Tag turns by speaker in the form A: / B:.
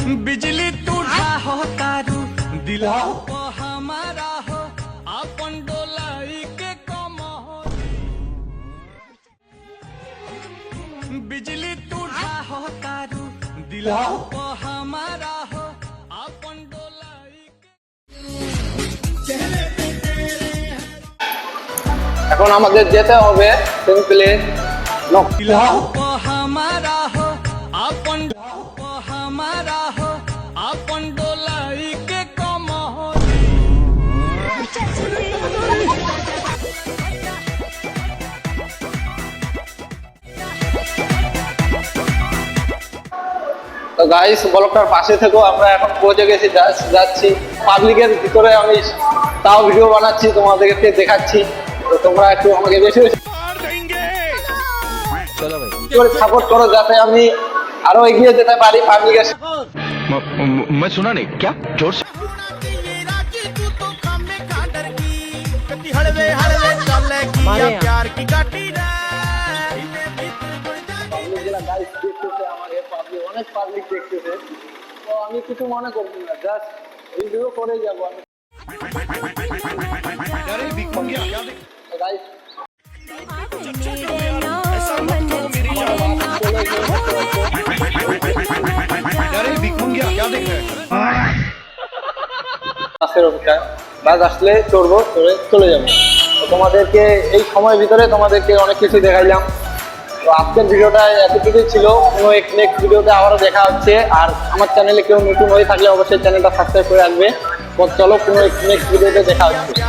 A: बिजली टूटा हो तारू दिला हमारा हो अपन डोलाई के कम हो बिजली टूटा हो तारू दिला हमारा हो अपन डोलाई
B: এখন আমাদের যেতে হবে সিম্পলি
A: दिला हमारा हो अपन हमारा हो अपन डोलाई के कम हो
B: তো গাইস ব্লকটার পাশে থেকেও আমরা এখন পৌঁছে গেছি যাচ্ছি পাবলিকের ভিতরে আমি তাও ভিডিও বানাচ্ছি তোমাদেরকে দেখাচ্ছি তো তোমরা একটু আমাকে বেশি বেশি সাপোর্ট করো যাতে আমি আরো এগিয়ে যেতে পারি পাবলিকের
C: मैं सुना नहीं क्या जोर से
B: অনেক পাবলিক দেখতেছে তো আমি কিছু মনে করছি না জাস্ট ভিডিও করে যাবো আমি বাস আসলে চড়বো চলে যাবো তোমাদেরকে এই সময়ের ভিতরে তোমাদেরকে অনেক কিছু দেখাইলাম তো আজকের ভিডিওটা এতটুকুই ছিল কোনো নেক্সট ভিডিওতে আবারও দেখা হচ্ছে আর আমার চ্যানেলে কেউ নতুন হয়ে থাকলে অবশ্যই চ্যানেলটা সাবস্ক্রাইব করে রাখবে চলো কোনো নেক্সট ভিডিওতে দেখা হচ্ছে